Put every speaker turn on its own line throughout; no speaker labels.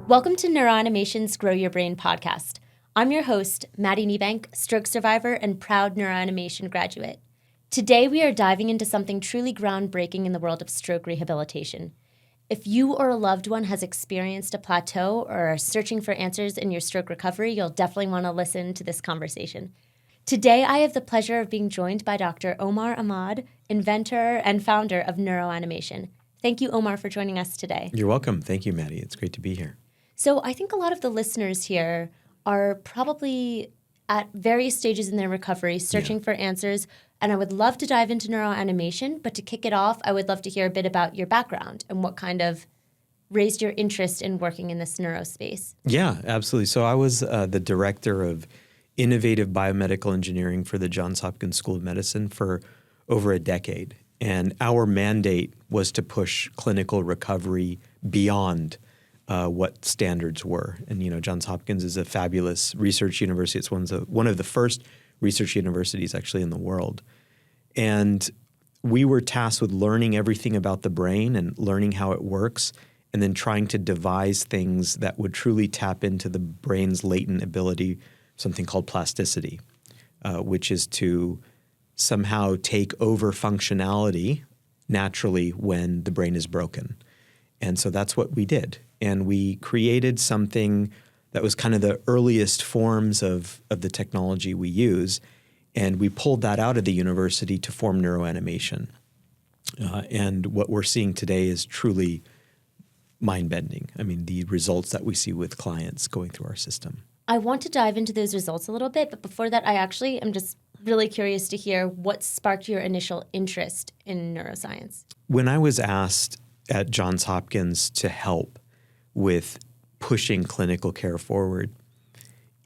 Welcome to NeuroAnimation's Grow Your Brain podcast. I'm your host, Maddie Niebank, stroke survivor and proud NeuroAnimation graduate. Today, we are diving into something truly groundbreaking in the world of stroke rehabilitation. If you or a loved one has experienced a plateau or are searching for answers in your stroke recovery, you'll definitely want to listen to this conversation. Today, I have the pleasure of being joined by Dr. Omar Ahmad, inventor and founder of NeuroAnimation. Thank you, Omar, for joining us today.
You're welcome. Thank you, Maddie. It's great to be here.
So I think a lot of the listeners here are probably at various stages in their recovery, searching for answers, and I would love to dive into neuroanimation, but to kick it off, I would love to hear a bit about your background and what kind of raised your interest in working in this neurospace.
Yeah, absolutely. So I was the director of innovative biomedical engineering for the Johns Hopkins School of Medicine for over a decade. And our mandate was to push clinical recovery beyond what standards were. And, Johns Hopkins is a fabulous research university. It's one of the first research universities actually in the world. And we were tasked with learning everything about the brain and learning how it works, and then trying to devise things that would truly tap into the brain's latent ability, something called plasticity, which is to somehow take over functionality naturally when the brain is broken. And so that's what we did. And we created something that was kind of the earliest forms of the technology we use. And we pulled that out of the university to form NeuroAnimation. And what we're seeing today is truly mind-bending. I mean, the results that we see with clients going through our system.
I want to dive into those results a little bit, but before that, I actually am just really curious to hear what sparked your initial interest in neuroscience.
When I was asked at Johns Hopkins to help with pushing clinical care forward,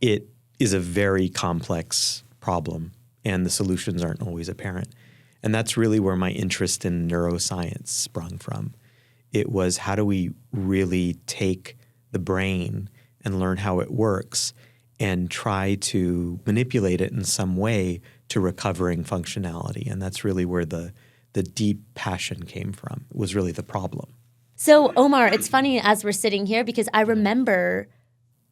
it is a very complex problem, and the solutions aren't always apparent. And that's really where my interest in neuroscience sprung from. It was, how do we really take the brain and learn how it works and try to manipulate it in some way to recovering functionality? And that's really where the deep passion came from. It was really the problem.
So, Omar, it's funny as we're sitting here because I remember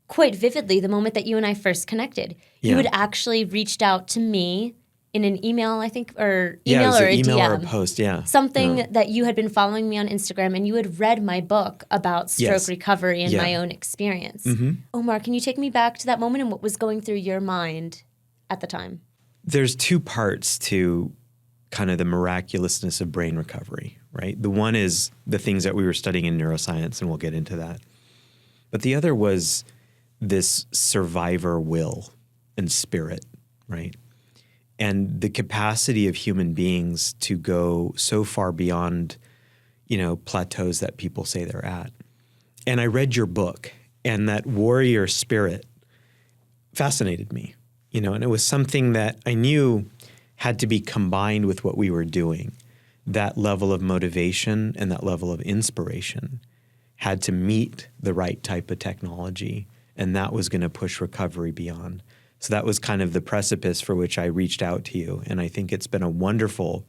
quite vividly the moment that you and I first connected.
Yeah.
You had actually reached out to me in an email, I think, or
It was
email or
an
a
email
DM.
or a post, yeah.
Something that you had been following me on Instagram, and you had read my book about stroke recovery and my own experience.
Mm-hmm.
Omar, can you take me back to that moment and what was going through your mind at the time?
There's two parts to kind of the miraculousness of brain recovery, right? The one is the things that we were studying in neuroscience, and we'll get into that. But the other was this survivor will and spirit, right? And the capacity of human beings to go so far beyond, plateaus that people say they're at. And I read your book, and that warrior spirit fascinated me, and it was something that I knew had to be combined with what we were doing. That level of motivation and that level of inspiration had to meet the right type of technology, and that was going to push recovery beyond. So that was kind of the precipice for which I reached out to you, and I think it's been a wonderful,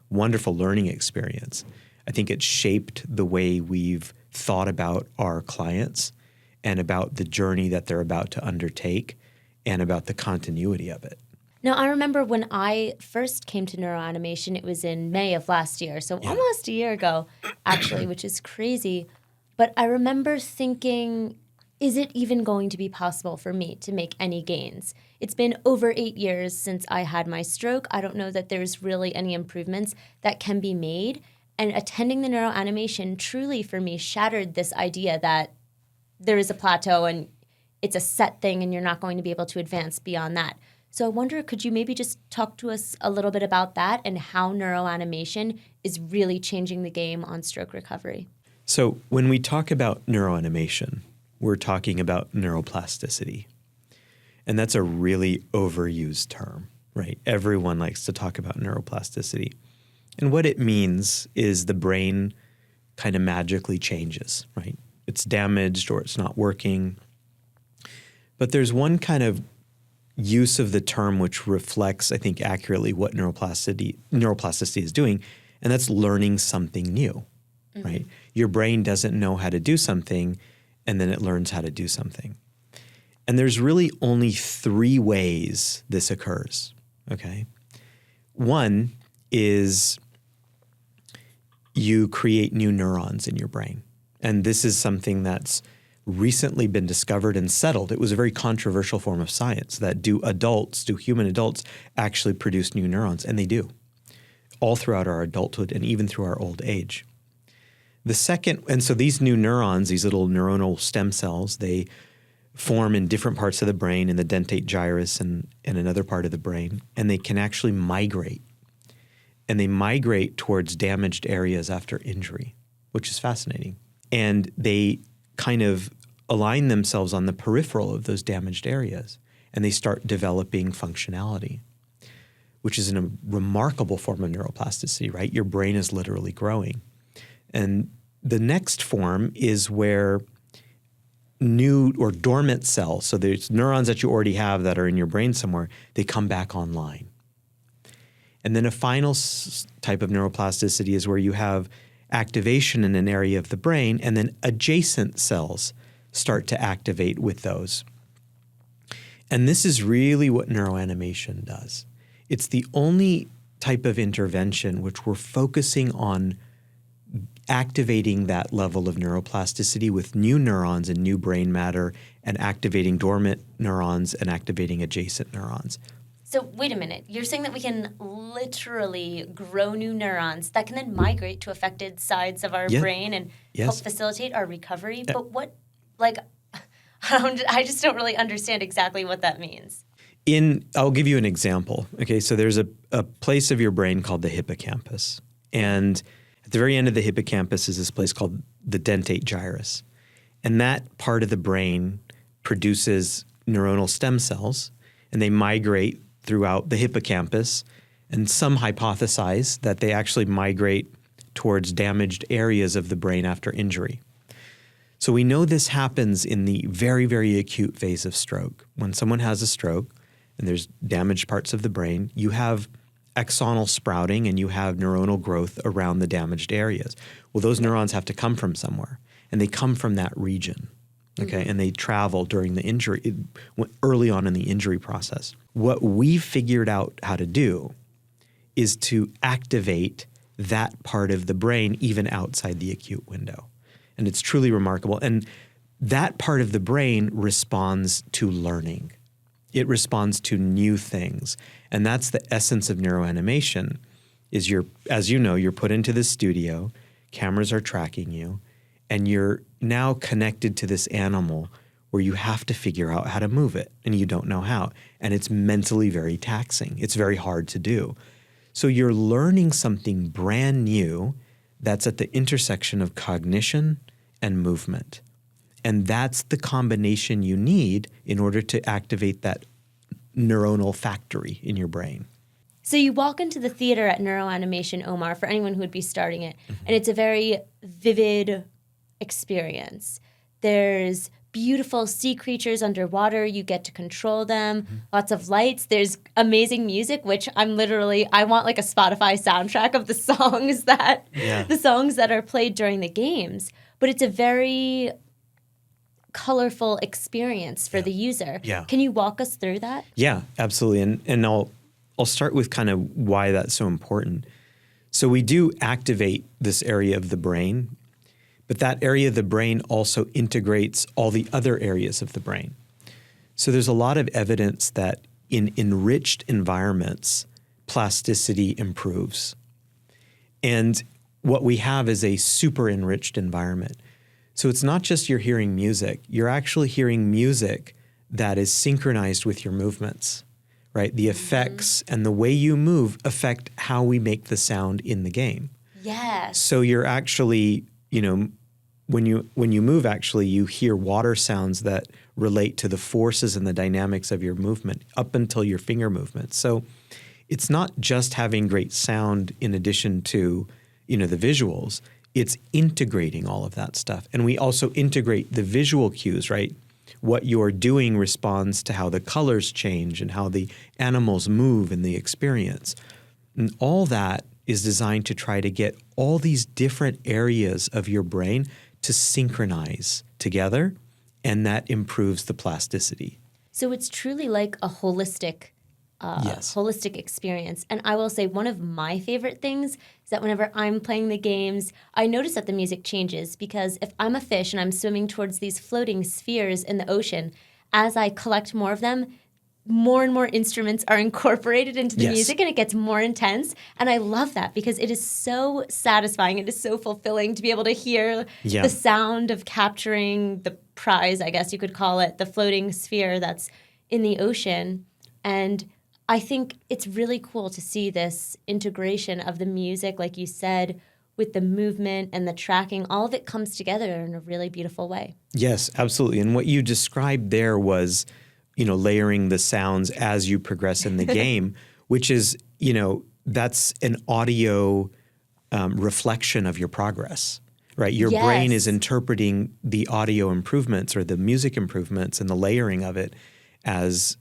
wonderful learning experience. I think it shaped the way we've thought about our clients and about the journey that they're about to undertake and about the continuity of it.
Now, I remember when I first came to NeuroAnimation, it was in May of last year, so almost a year ago, actually, which is crazy. But I remember thinking, is it even going to be possible for me to make any gains? It's been over 8 years since I had my stroke. I don't know that there's really any improvements that can be made. And attending the NeuroAnimation truly, for me, shattered this idea that there is a plateau and it's a set thing and you're not going to be able to advance beyond that. So I wonder, could you maybe just talk to us a little bit about that and how neuroanimation is really changing the game on stroke recovery?
So when we talk about neuroanimation, we're talking about neuroplasticity. And that's a really overused term, right? Everyone likes to talk about neuroplasticity. And what it means is the brain kind of magically changes, right? It's damaged or it's not working. But there's one kind of use of the term which reflects, I think, accurately what neuroplasticity is doing, and that's learning something new, right? Your brain doesn't know how to do something, and then it learns how to do something. And there's really only 3 ways this occurs, okay? One is you create new neurons in your brain. And this is something that's recently been discovered and settled. It was a very controversial form of science that do human adults actually produce new neurons? And they do, all throughout our adulthood and even through our old age. The second, and so these new neurons, these little neuronal stem cells, they form in different parts of the brain, in the dentate gyrus and another part of the brain, and they can actually migrate. And they migrate towards damaged areas after injury, which is fascinating. And they kind of align themselves on the peripheral of those damaged areas, and they start developing functionality, which is a remarkable form of neuroplasticity, right? Your brain is literally growing. And the next form is where new or dormant cells, so there's neurons that you already have that are in your brain somewhere, they come back online. And then a final type of neuroplasticity is where you have activation in an area of the brain, and then adjacent cells start to activate with those. And this is really what neuroanimation does. It's the only type of intervention which we're focusing on activating that level of neuroplasticity with new neurons and new brain matter, and activating dormant neurons and activating adjacent neurons.
So wait a minute. You're saying that we can literally grow new neurons that can then migrate to affected sides of our brain and help facilitate our recovery? But what, I just don't really understand exactly what that means.
I'll give you an example. Okay, so there's a place of your brain called the hippocampus. And at the very end of the hippocampus is this place called the dentate gyrus. And that part of the brain produces neuronal stem cells, and they migrate throughout the hippocampus. And some hypothesize that they actually migrate towards damaged areas of the brain after injury. So we know this happens in the very, very acute phase of stroke. When someone has a stroke and there's damaged parts of the brain, you have axonal sprouting and you have neuronal growth around the damaged areas. Well, those neurons have to come from somewhere, and they come from that region, okay? Mm-hmm. And they travel during the injury, early on in the injury process. What we figured out how to do is to activate that part of the brain even outside the acute window. And it's truly remarkable. And that part of the brain responds to learning. It responds to new things. And that's the essence of neuroanimation, is as you know, you're put into this studio, cameras are tracking you, and you're now connected to this animal where you have to figure out how to move it, and you don't know how. And it's mentally very taxing. It's very hard to do. So you're learning something brand new that's at the intersection of cognition and movement. And that's the combination you need in order to activate that neuronal factory in your brain.
So you walk into the theater at NeuroAnimation, Omar, for anyone who would be starting it, and it's a very vivid experience. There's beautiful sea creatures underwater. You get to control them. Lots of lights. There's amazing music, which I want like a Spotify soundtrack of the songs that are played during the games. But it's a very colorful experience for the user.
Yeah.
Can you walk us through that?
Yeah, absolutely. And I'll start with kind of why that's so important. So we do activate this area of the brain, but that area of the brain also integrates all the other areas of the brain. So there's a lot of evidence that in enriched environments, plasticity improves. And what we have is a super enriched environment. So it's not just you're hearing music, you're actually hearing music that is synchronized with your movements, right? The effects and the way you move affect how we make the sound in the game.
Yes.
So you're actually, when you move, actually, you hear water sounds that relate to the forces and the dynamics of your movement up until your finger movements. So it's not just having great sound in addition to, the visuals. It's integrating all of that stuff. And we also integrate the visual cues, right? What you're doing responds to how the colors change and how the animals move in the experience. And all that is designed to try to get all these different areas of your brain to synchronize together and that improves the plasticity.
So it's truly like a holistic
Yes.
holistic experience. And I will say one of my favorite things is that whenever I'm playing the games, I notice that the music changes, because if I'm a fish and I'm swimming towards these floating spheres in the ocean, as I collect more of them, more and more instruments are incorporated into the
Yes.
music, and it gets more intense. And I love that because it is so satisfying. It is so fulfilling to be able to hear the sound of capturing the prize, I guess you could call it, the floating sphere that's in the ocean. And I think it's really cool to see this integration of the music, like you said, with the movement and the tracking. All of it comes together in a really beautiful way.
Yes, absolutely. And what you described there was, layering the sounds as you progress in the game, which is, that's an audio reflection of your progress, right? Your brain is interpreting the audio improvements or the music improvements and the layering of it as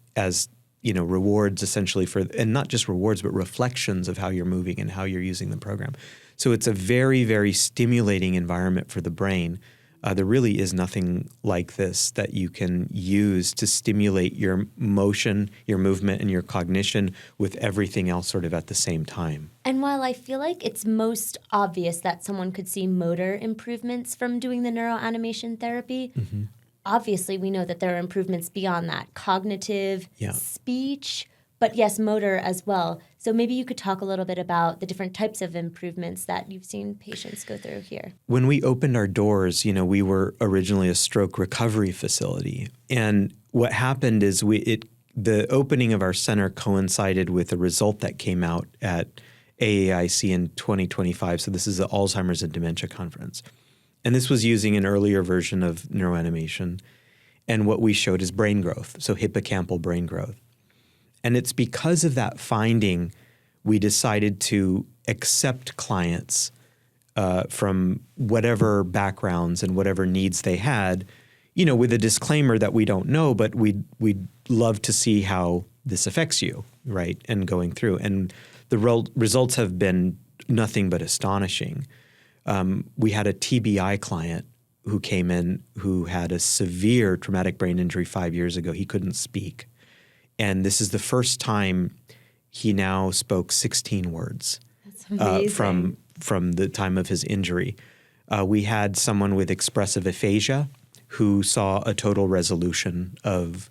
rewards essentially for, and not just rewards, but reflections of how you're moving and how you're using the program. So it's a very, very stimulating environment for the brain. There really is nothing like this that you can use to stimulate your motion, your movement, and your cognition with everything else sort of at the same time.
And while I feel like it's most obvious that someone could see motor improvements from doing the neuroanimation therapy, obviously we know that there are improvements beyond that, cognitive, speech, but yes, motor as well. So maybe you could talk a little bit about the different types of improvements that you've seen patients go through here.
When we opened our doors, we were originally a stroke recovery facility. And what happened is the opening of our center coincided with a result that came out at AAIC in 2025. So this is the Alzheimer's and Dementia Conference. And this was using an earlier version of neuroanimation. And what we showed is brain growth, so hippocampal brain growth. And it's because of that finding we decided to accept clients from whatever backgrounds and whatever needs they had, with a disclaimer that we don't know, but we'd love to see how this affects you, right, and going through. And the results have been nothing but astonishing. We had a TBI client who came in who had a severe traumatic brain injury 5 years ago. He couldn't speak. And this is the first time he now spoke 16 words.
That's amazing.
From the time of his injury. We had someone with expressive aphasia who saw a total resolution of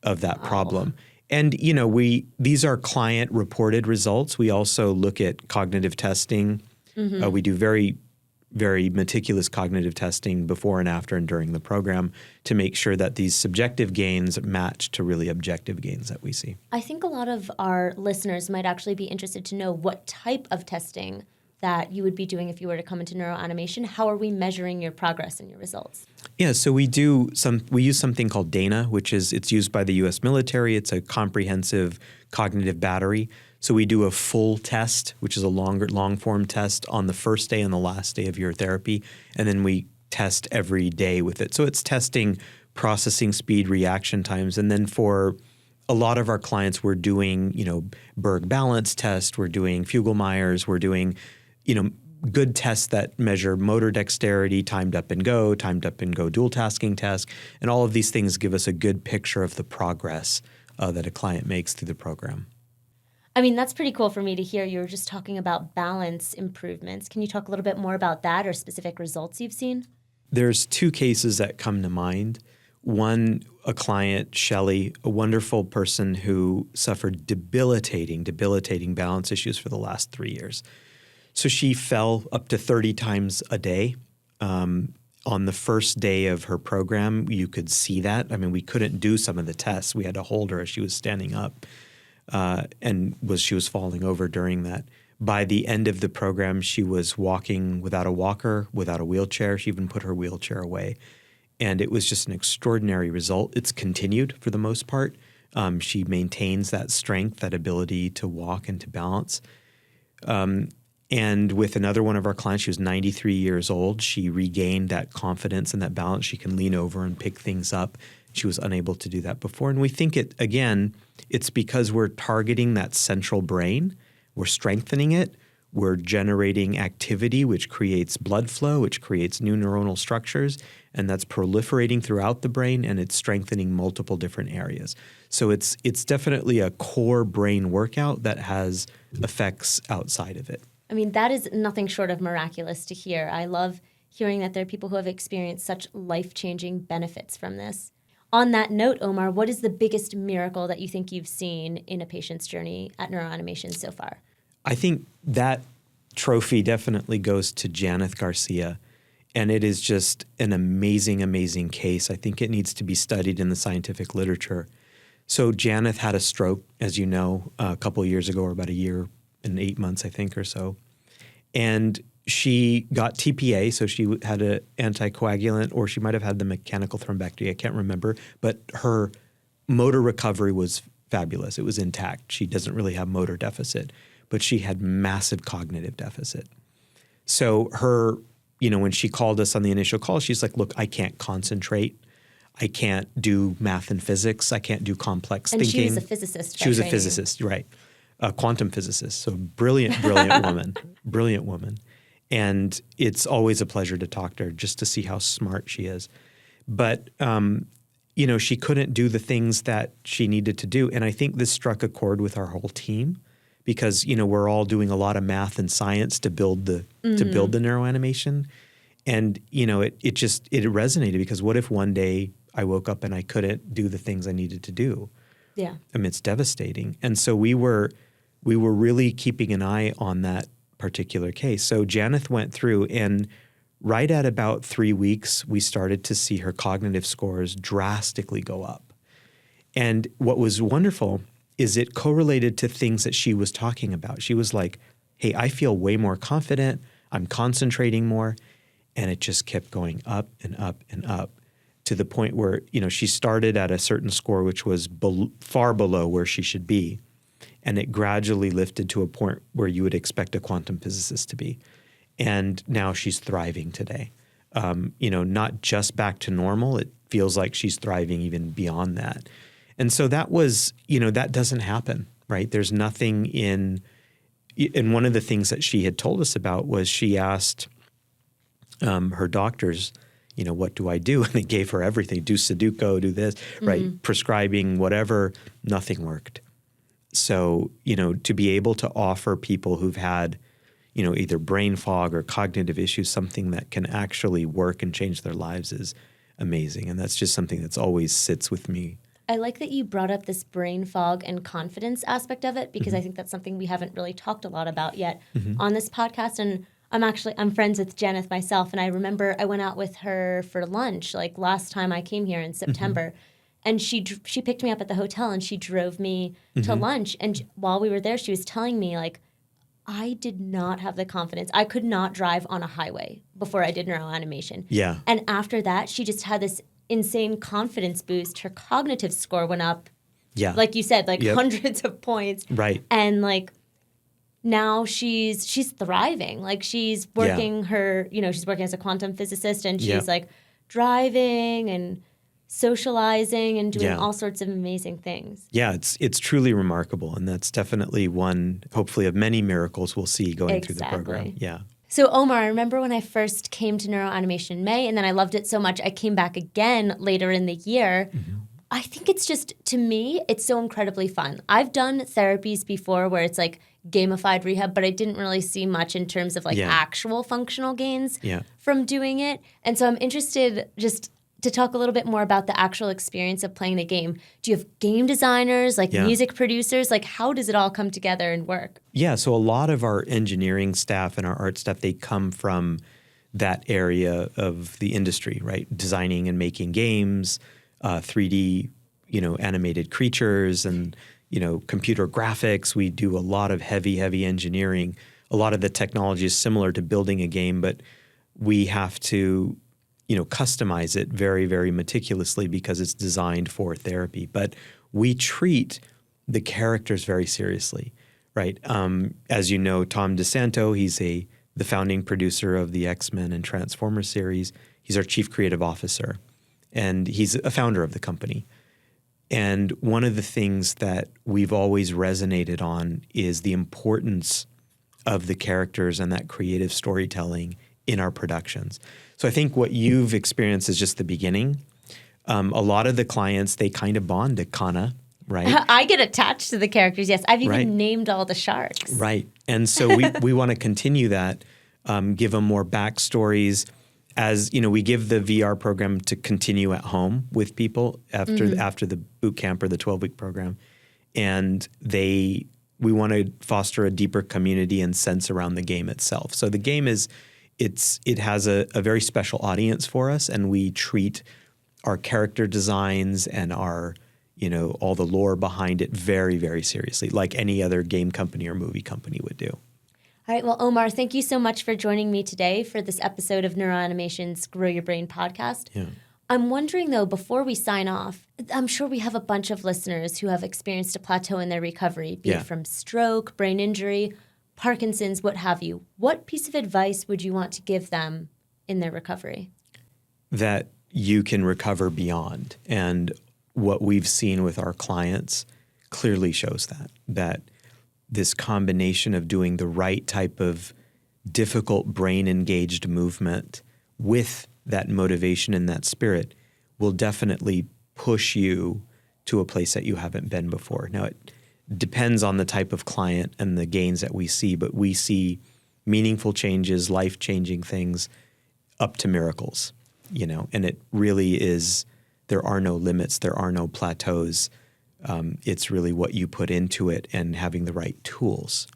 that problem. And, these are client-reported results. We also look at cognitive testing. We do very, very meticulous cognitive testing before and after and during the program to make sure that these subjective gains match to really objective gains that we see.
I think a lot of our listeners might actually be interested to know what type of testing that you would be doing if you were to come into neuroanimation. How are we measuring your progress and your results?
Yeah, so we use something called DANA, which it's used by the U.S. military. It's a comprehensive cognitive battery. So we do a full test, which is a long form test on the first day and the last day of your therapy, and then we test every day with it. So it's testing processing speed, reaction times, and then for a lot of our clients, we're doing, Berg balance test, we're doing Fugel-Myers, we're doing, good tests that measure motor dexterity, timed up and go dual tasking test, and all of these things give us a good picture of the progress that a client makes through the program.
I mean, that's pretty cool for me to hear. You were just talking about balance improvements. Can you talk a little bit more about that or specific results you've seen?
There's two cases that come to mind. One, a client, Shelley, a wonderful person who suffered debilitating balance issues for the last 3 years. So she fell up to 30 times a day. On the first day of her program, you could see that. I mean, we couldn't do some of the tests. We had to hold her as she was standing up. She was falling over during that. By the end of the program, she was walking without a walker, without a wheelchair. She even put her wheelchair away. And it was just an extraordinary result. It's continued for the most part. She maintains that strength, that ability to walk and to balance. And with another one of our clients, she was 93 years old. She regained that confidence and that balance. She can lean over and pick things up. She was unable to do that before. And we think it's because we're targeting that central brain. We're strengthening it. We're generating activity, which creates blood flow, which creates new neuronal structures, and that's proliferating throughout the brain, and it's strengthening multiple different areas. So it's definitely a core brain workout that has effects outside of it.
I mean, that is nothing short of miraculous to hear. I love hearing that there are people who have experienced such life-changing benefits from this. On that note, Omar, what is the biggest miracle that you think you've seen in a patient's journey at NeuroAnimation so far?
I think that trophy definitely goes to Janeth Garcia, and it is just an amazing, amazing case. I think it needs to be studied in the scientific literature. So Janeth had a stroke, as you know, a couple of years ago, or about a year and 8 months, I think, or so. And she got TPA, so she had an anticoagulant, or she might have had the mechanical thrombectomy. I can't remember. But her motor recovery was fabulous. It was intact. She doesn't really have motor deficit, but she had massive cognitive deficit. So her, when she called us on the initial call, she's like, look, I can't concentrate. I can't do math and physics. I can't do complex thinking.
And she was a physicist.
She was a physicist, right. A quantum physicist. So brilliant, brilliant woman. Brilliant woman. And it's always a pleasure to talk to her just to see how smart she is. But, she couldn't do the things that she needed to do. And I think this struck a chord with our whole team because, we're all doing a lot of math and science to build the neuroanimation. And, it resonated because what if one day I woke up and I couldn't do the things I needed to do?
Yeah.
I mean, it's devastating. And so we were really keeping an eye on that particular case. So Janeth went through, and right at about 3 weeks, we started to see her cognitive scores drastically go up. And what was wonderful is it correlated to things that she was talking about. She was like, hey, I feel way more confident. I'm concentrating more. And it just kept going up and up and up to the point where, she started at a certain score, which was far below where she should be. And it gradually lifted to a point where you would expect a quantum physicist to be. And now she's thriving today. Not just back to normal. It feels like she's thriving even beyond that. And so that was, that doesn't happen, right? There's nothing and one of the things that she had told us about was she asked her doctors, what do I do? And they gave her everything. Do Sudoku, do this, right? Prescribing whatever, nothing worked. So, to be able to offer people who've had, either brain fog or cognitive issues, something that can actually work and change their lives is amazing. And that's just something that's always sits with me.
I like that you brought up this brain fog and confidence aspect of it because I think that's something we haven't really talked a lot about yet on this podcast. And I'm friends with Janeth myself, and I remember I went out with her for lunch like last time I came here in September, and she picked me up at the hotel and she drove me to lunch. And while we were there, she was telling me like, I did not have the confidence. I could not drive on a highway before I did neuroanimation.
Yeah.
And after that, she just had this insane confidence boost. Her cognitive score went up.
Yeah.
Like you said, like hundreds of points.
Right.
And like now she's thriving. Like she's working she's working as a quantum physicist, and she's like driving and socializing and doing all sorts of amazing things.
Yeah, it's truly remarkable, and that's definitely one, hopefully, of many miracles we'll see going through the program. Yeah.
So Omar, I remember when I first came to NeuroAnimation in May, and then I loved it so much I came back again later in the year. I think it's just, to me, it's so incredibly fun. I've done therapies before where it's like gamified rehab, but I didn't really see much in terms of like actual functional gains from doing it. And so I'm interested just to talk a little bit more about the actual experience of playing the game. Do you have game designers, like music producers? Like how does it all come together and work?
Yeah, so a lot of our engineering staff and our art staff, they come from that area of the industry, right? Designing and making games, 3D, animated creatures and, computer graphics. We do a lot of heavy engineering. A lot of the technology is similar to building a game, but we have to, customize it very, very meticulously because it's designed for therapy. But we treat the characters very seriously, right? As you know, Tom DeSanto, he's the founding producer of the X-Men and Transformers series. He's our chief creative officer, and he's a founder of the company. And one of the things that we've always resonated on is the importance of the characters and that creative storytelling in our productions. So I think what you've experienced is just the beginning. A lot of the clients, they kind of bond to Kana, right?
I get attached to the characters, yes. I've even
Right.
named all the sharks.
Right. And so we want to continue that, give them more backstories. As you know, we give the VR program to continue at home with people after the boot camp or the 12-week program. And we want to foster a deeper community and sense around the game itself. So the game it has a very special audience for us, and we treat our character designs and our, all the lore behind it very, very seriously, like any other game company or movie company would do.
All right. Well, Omar, thank you so much for joining me today for this episode of NeuroAnimation's Grow Your Brain podcast.
Yeah.
I'm wondering, though, before we sign off, I'm sure we have a bunch of listeners who have experienced a plateau in their recovery, be it from stroke, brain injury, Parkinson's, what have you. What piece of advice would you want to give them in their recovery?
That you can recover beyond. And what we've seen with our clients clearly shows that this combination of doing the right type of difficult brain-engaged movement with that motivation and that spirit will definitely push you to a place that you haven't been before. Now, it depends on the type of client and the gains that we see, but we see meaningful changes, life-changing things up to miracles, and it really is, there are no limits, there are no plateaus. It's really what you put into it and having the right tools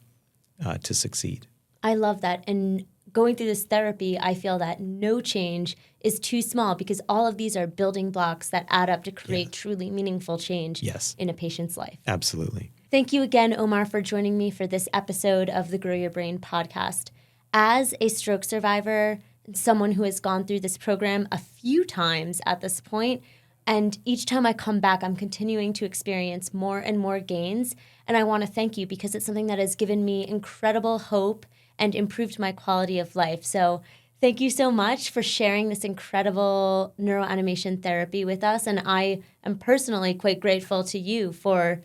to succeed.
I love that. And going through this therapy, I feel that no change is too small because all of these are building blocks that add up to create truly meaningful change in a patient's life.
Absolutely.
Thank you again, Omar, for joining me for this episode of the Grow Your Brain podcast. As a stroke survivor, someone who has gone through this program a few times at this point, and each time I come back, I'm continuing to experience more and more gains. And I want to thank you because it's something that has given me incredible hope and improved my quality of life. So thank you so much for sharing this incredible neuroanimation therapy with us. And I am personally quite grateful to you for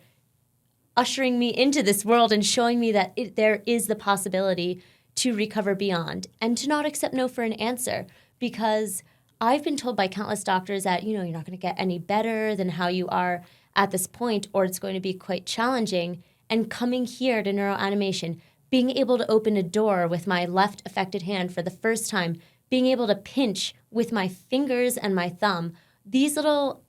ushering me into this world and showing me that there is the possibility to recover beyond and to not accept no for an answer, because I've been told by countless doctors that, you're not going to get any better than how you are at this point, or it's going to be quite challenging. And coming here to NeuroAnimation, being able to open a door with my left affected hand for the first time, being able to pinch with my fingers and my thumb, these little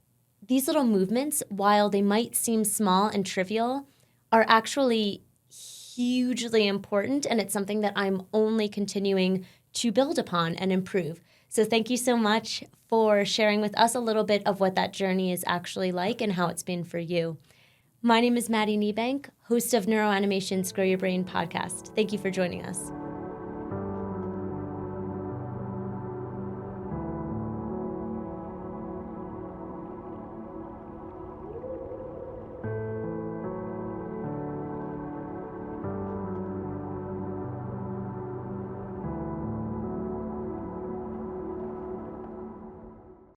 movements, while they might seem small and trivial, are actually hugely important, and it's something that I'm only continuing to build upon and improve. So thank you so much for sharing with us a little bit of what that journey is actually like and how it's been for you. My name is Maddie Niebank, host of NeuroAnimation's Grow Your Brain podcast. Thank you for joining us.